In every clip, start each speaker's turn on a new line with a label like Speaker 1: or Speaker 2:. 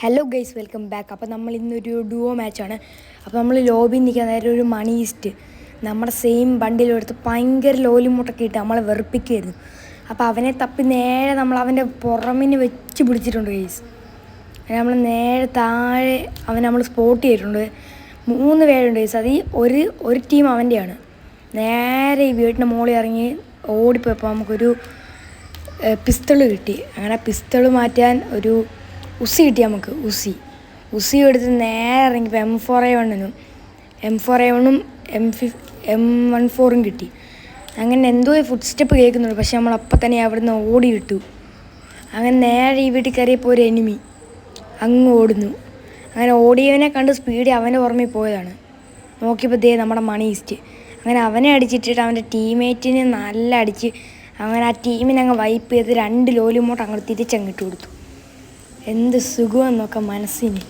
Speaker 1: Hello guys, welcome back. അപ്പോൾ നമ്മൾ ഇന്നൊരു ഡുവോ മാച്ചാണ്. അപ്പോൾ നമ്മൾ ലോബിയിൽ നിൽക്കാൻ നേരം ഒരു മണി ഈസ്റ്റ് നമ്മുടെ സെയിം ബണ്ടിലെടുത്ത് ഭയങ്കര ലോലിമുട്ടൊക്കെ ഇട്ട് നമ്മളെ വെറുപ്പിക്കുമായിരുന്നു. അപ്പോൾ അവനെ തപ്പി നേരെ നമ്മൾ അവൻ്റെ പുറമിന് വെച്ച് പിടിച്ചിട്ടുണ്ട് ഗൈസ്. നമ്മൾ നേരെ താഴെ നമ്മൾ സ്പോട്ട് ചെയ്തിട്ടുണ്ട്. 3 പേരുണ്ട് ഗൈസ്. അത് ഒരു ടീം അവൻ്റെയാണ്. നേരെ ഈ വീട്ടിൻ്റെ മുകളിൽ ഇറങ്ങി ഓടിപ്പോയപ്പോൾ നമുക്കൊരു പിസ്തൾ കിട്ടി. അങ്ങനെ പിസ്തൾ മാറ്റാൻ ഒരു ഉസി കിട്ടി. നമുക്ക് ഉസി എടുത്ത് നേരെ ഇറങ്ങിയപ്പോൾ M4A1 M4A1 M14 കിട്ടി. അങ്ങനെ എന്തോ ഫുഡ് സ്റ്റെപ്പ് കേൾക്കുന്നുള്ളൂ. പക്ഷെ നമ്മളപ്പം തന്നെ അവിടെ നിന്ന് ഓടി വിട്ടു. അങ്ങനെ നേരെ ഈ വീട്ടിൽ കയറിയപ്പോൾ ഒരു എനിമി അങ്ങ് ഓടുന്നു. അങ്ങനെ ഓടിയവനെ കണ്ട് സ്പീഡിൽ അവൻ്റെ പുറമെ പോയതാണ്. നോക്കിയപ്പോൾ ദേ നമ്മുടെ മണി ഈസ്റ്റ്. അങ്ങനെ അവനെ അടിച്ചിട്ടിട്ട് അവൻ്റെ ടീംമേറ്റിനെ നല്ല അടിച്ച് അങ്ങനെ ആ ടീമിനെ അങ്ങ് വൈപ്പ് ചെയ്ത് 2 ലോലിമോട്ട് അങ്ങോട്ട് തിരിച്ചങ്ങിട്ട് കൊടുത്തു. എന്ത് സുഖമെന്ന് നോക്കാം മനസ്സിന്.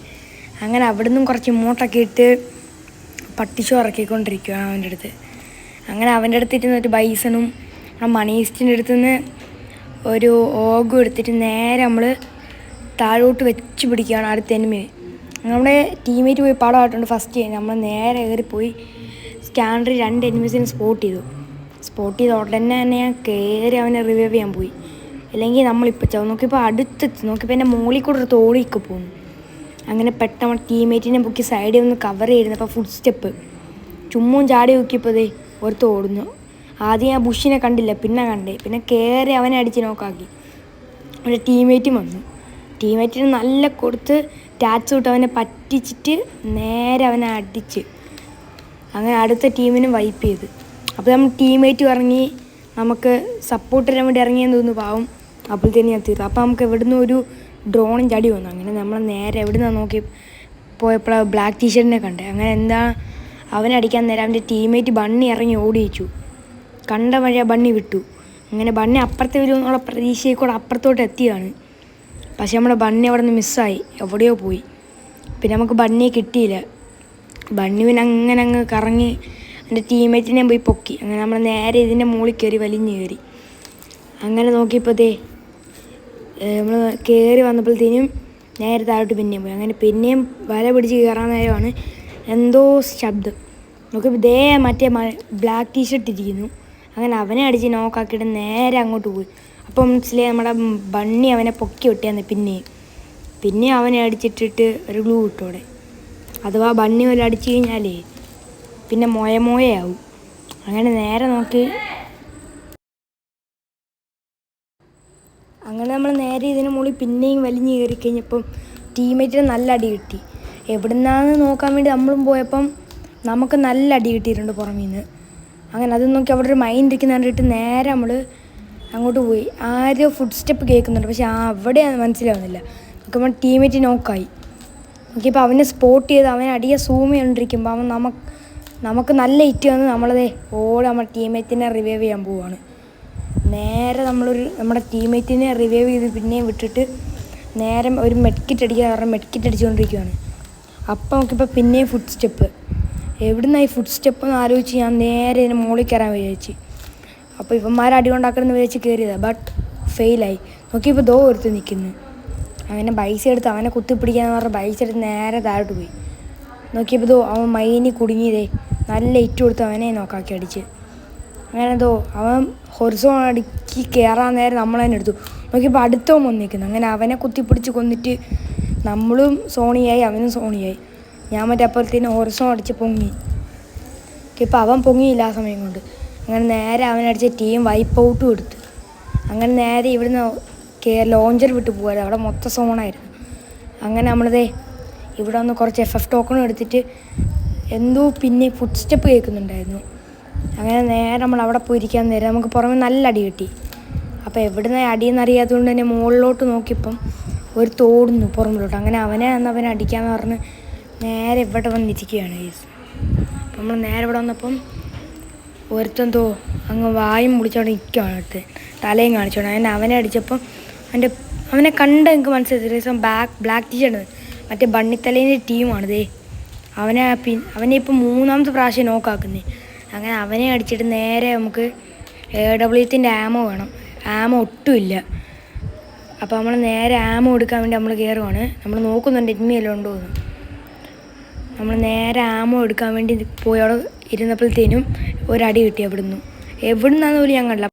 Speaker 1: അങ്ങനെ അവിടെ നിന്നും കുറച്ച് ഇമോട്ടൊക്കെ ഇട്ട് പട്ടിച്ചോ ഇറക്കിക്കൊണ്ടിരിക്കുകയാണ് അവൻ്റെ അടുത്ത്. അങ്ങനെ അവൻ്റെ അടുത്തിരുന്ന് ഒരു ബൈസണും ആ മണി ഈസ്റ്റിൻ്റെ അടുത്ത് നിന്ന് ഒരു ഓഗും എടുത്തിട്ട് നേരെ നമ്മൾ താഴോട്ട് വെച്ച് പിടിക്കുകയാണ് അടുത്ത എനിമിയെ. നമ്മുടെ ടീമേറ്റ് പോയി പടമായിട്ടുണ്ട് ഫസ്റ്റ്. നമ്മൾ നേരെ കയറിപ്പോയി സ്കാനറിൽ 2 എനിമീസിനെ സ്പോട്ട് ചെയ്ത് ഉടനെ തന്നെ ഞാൻ കയറി അവനെ റിവൈവ് ചെയ്യാൻ പോയി. അല്ലെങ്കിൽ നമ്മളിപ്പോൾ നോക്കിയപ്പോൾ അടുത്തെത്തി. നോക്കിയപ്പോൾ എൻ്റെ മുകളിൽ കൂടെ ഒരു തോടിയൊക്കെ പോകുന്നു. അങ്ങനെ പെട്ടെന്ന് നമ്മുടെ ടീമേറ്റിനെ പൊക്കി സൈഡിൽ ഒന്ന് കവർ ചെയ്യുന്നപ്പോൾ ഫുഡ് സ്റ്റെപ്പ് ചുമ്മും ചാടി നോക്കിയപ്പോൾ ദേ ഒരുത്ത് ഓടുന്നു. ആദ്യം ആ ബുഷിനെ കണ്ടില്ല, പിന്നെ കയറി അവനെ അടിച്ച് നോക്കാക്കി. അവൻ്റെ ടീമേറ്റും വന്നു. ടീമേറ്റിന് നല്ല കൊടുത്ത് ടാച്ച് തൊട്ട് അവനെ പറ്റിച്ചിട്ട് നേരെ അവനെ അടിച്ച് അങ്ങനെ അടുത്ത ടീമിനും വൈപ്പ് ചെയ്ത്. അപ്പോൾ നമ്മൾ ടീമേറ്റ് ഇറങ്ങി നമുക്ക് സപ്പോർട്ട് ചെയ്യാൻ വേണ്ടി ഇറങ്ങിയെന്ന് തോന്നുന്നു. പാവം അപ്പോഴത്തേന് ഞാൻ തീർന്നു. അപ്പോൾ നമുക്ക് എവിടുന്ന് ഒരു ഡ്രോണും ചടി വന്നു. അങ്ങനെ നമ്മൾ നേരെ എവിടുന്നാണ് നോക്കി പോയപ്പോൾ ബ്ലാക്ക് ടീഷർട്ടിനെ കണ്ടേ. അങ്ങനെ എന്താ അവനെ അടിക്കാൻ നേരം അവൻ്റെ ടീമേറ്റ് ബണ്ണി ഇറങ്ങി ഓടിയിച്ചു. കണ്ട വഴി ബണ്ണി വിട്ടു. അങ്ങനെ ബണ്ണി അപ്പുറത്തെ വരുമെന്നുള്ള പ്രതീക്ഷയിൽ കൂടെ അപ്പുറത്തോട്ട് എത്തിയതാണ്. പക്ഷെ നമ്മുടെ ബണ്ണി അവിടെ നിന്ന് മിസ്സായി, എവിടെയോ പോയി. പിന്നെ നമുക്ക് ബണ്ണിയെ കിട്ടിയില്ല. ബണ്ണി പിന്നെ അങ്ങനെ അങ്ങ് കറങ്ങി എൻ്റെ ടീമേറ്റിനെ പോയി പൊക്കി. അങ്ങനെ നമ്മൾ നേരെ ഇതിൻ്റെ മുകളിൽ കയറി വലിഞ്ഞ് കയറി. അങ്ങനെ നോക്കിയപ്പോൾ നമ്മൾ കയറി വന്നപ്പോഴത്തേനും നേരെ താഴോട്ട് പിന്നെയും പോയി. അങ്ങനെ പിന്നെയും വല പിടിച്ച് കയറാൻ നേരമാണ് എന്തോ ശബ്ദം. നോക്കിയപ്പോൾ മറ്റേ ബ്ലാക്ക് ടീഷർട്ട് ഇരിക്കുന്നു. അങ്ങനെ അവനെ അടിച്ച് നോക്കാക്കിയിട്ട് നേരെ അങ്ങോട്ട് പോയി. അപ്പോൾ മനസ്സിലായി നമ്മുടെ ബണ്ണി അവനെ പൊക്കി വിട്ടിയാന്ന്. പിന്നെയും അവനെ അടിച്ചിട്ടിട്ട് ഒരു ഗ്ലൂ ഇട്ടോടെ. അഥവാ ബണ്ണി വല്ല അടിച്ചു കഴിഞ്ഞാലേ പിന്നെ മോയയാവും. അങ്ങനെ നേരെ നോക്കി നമ്മൾ നേരെ ഇതിന് മുകളിൽ പിന്നെയും വലിഞ്ഞ് കയറി കഴിഞ്ഞപ്പം ടീമേറ്റിന് നല്ല അടി കിട്ടി. എവിടുന്നാന്ന് നോക്കാൻ വേണ്ടി നമ്മളും പോയപ്പം നമുക്ക് നല്ല അടി കിട്ടിയിട്ടുണ്ട് പുറമേ നിന്ന്. അങ്ങനെ അത് നോക്കി അവിടെ ഒരു മൈൻഡ് ഇരിക്കുന്ന കണ്ടിട്ട് നേരെ നമ്മൾ അങ്ങോട്ട് പോയി. ആരും ഫുഡ് സ്റ്റെപ്പ് കേൾക്കുന്നുണ്ട്, പക്ഷെ അവിടെ മനസ്സിലാവുന്നില്ല. നോക്കുമ്പോൾ ടീമേറ്റ് നോക്കായി. നോക്കിയപ്പോൾ അവനെ സ്പോട്ട് ചെയ്ത് അവനെ അടിയെ സൂം ചെയ്തുകൊണ്ടിരിക്കുമ്പോൾ അവൻ നമുക്ക് നല്ല ഹിറ്റ് വന്ന് നമ്മളതേ നമ്മുടെ ടീമേറ്റിനെ റിവൈവ് ചെയ്യാൻ പോവുകയാണ്. നേരെ നമ്മുടെ ടീമേറ്റിനെ റിവൈവ് ചെയ്ത് പിന്നെയും വിട്ടിട്ട് നേരെ ഒരു മെഡ്കിറ്റ് അടിച്ചുകൊണ്ടിരിക്കുകയാണ്. അപ്പം നോക്കിയപ്പോൾ പിന്നെയും ഫുഡ് സ്റ്റെപ്പ്. എവിടുന്നായി ഫുഡ് സ്റ്റെപ്പ് എന്ന് ആലോചിച്ച് ഞാൻ നേരെ ഇതിന് മുകളിൽ കയറാൻ വിചാരിച്ചു. അപ്പോൾ ഇവന്മാരെ അടി കൊണ്ടാക്കണമെന്ന് വിചാരിച്ച് കയറിയതാണ്. ബട്ട് ഫെയിലായി. നോക്കിയപ്പോൾ ഒരുത്ത് നിൽക്കുന്നു. അങ്ങനെ ബൈസ് എടുത്ത് അവനെ കുത്തിപ്പിടിക്കാന്ന് പറഞ്ഞ ബൈസ് എടുത്ത് നേരെ താഴോട്ട് പോയി. നോക്കിയപ്പോൾ അവൻ മൈനി കുടുങ്ങിയതേ നല്ല ഇറ്റ് കൊടുത്ത് അവനെ നോക്കാക്കി അടിച്ച്. അങ്ങനെ അവൻ ഹൊറിസോൺ അടുക്കി കയറാൻ നേരം നമ്മൾ തന്നെ എടുത്തു. നോക്കിയപ്പോൾ അടുത്തവൻ വന്നിരിക്കുന്നു. അങ്ങനെ അവനെ കുത്തിപ്പിടിച്ച് കൊന്നിട്ട് നമ്മളും സോണിയായി, അവനും സോണിയായി. ഞാൻ മറ്റേ അപ്പുറത്തേന് ഹൊറിസോൺ അടിച്ച് പൊങ്ങി. ഇപ്പോൾ അവൻ പൊങ്ങിയില്ല ആ സമയം കൊണ്ട്. അങ്ങനെ നേരെ അവനടിച്ച ടീം വൈപ്പ് ഔട്ടും എടുത്തു. അങ്ങനെ നേരെ ഇവിടുന്ന് ലോഞ്ചർ വിട്ട് പോകാതെ അവിടെ മൊത്തം സോണായിരുന്നു. അങ്ങനെ ഇവിടെ വന്ന് കുറച്ച് FF ടോക്കണും എടുത്തിട്ട് എന്തോ പിന്നെ ഫുഡ് സ്റ്റെപ്പ് കേൾക്കുന്നുണ്ടായിരുന്നു. അങ്ങനെ നേരെ നമ്മൾ അവിടെ പോയിരിക്കാൻ നേരം നമുക്ക് പുറമെ നല്ല അടി കിട്ടി. അപ്പോൾ എവിടുന്ന് അടിയെന്ന് അറിയാത്തതുകൊണ്ട് തന്നെ മുകളിലോട്ട് നോക്കിയപ്പം ഒരു തോടുന്നു പുറമിലോട്ട്. അങ്ങനെ അവനെ അടിക്കാമെന്ന് പറഞ്ഞ് നേരെ ഇവിടെ വന്നിരിക്കുകയാണ് ഗൈസ്. അപ്പം നമ്മൾ നേരെ ഇവിടെ വന്നപ്പം ഒരുത്തെന്തോ അങ്ങ് വായും മുടിച്ചോണ്ട് നിൽക്കുകയാണ്. അടുത്ത് തലയും കാണിച്ചോണ്ട്. അങ്ങനെ അവനെ അടിച്ചപ്പം അവനെ കണ്ട് എനിക്ക് മനസ്സിലായി ബ്ലാക്ക് ടീഷർട്ട് മറ്റേ ബണ്ണിത്തലേൻ്റെ ടീമാണിതേ. അവനെ ഇപ്പം 3ാമത്തെ പ്രാവശ്യം നോക്കാക്കുന്നത്. അങ്ങനെ അവനെ അടിച്ചിട്ട് നേരെ നമുക്ക് AWത്തിൻ്റെ ആമോ വേണം. ആമോ ഒട്ടുമില്ല. അപ്പോൾ നമ്മൾ നേരെ ആമോ എടുക്കാൻ വേണ്ടി നമ്മൾ കയറുവാണ്. നമ്മൾ നോക്കുന്നുണ്ട് എനിമിയെല്ലാം ഉണ്ടോ എന്ന്. നമ്മൾ നേരെ ആമോ എടുക്കാൻ വേണ്ടി പോയി അവിടെ ഇരുന്നപ്പോഴത്തേനും ഒരടി കിട്ടി. എവിടുന്നാന്ന് പോലും ഞാൻ കണ്ടില്ല.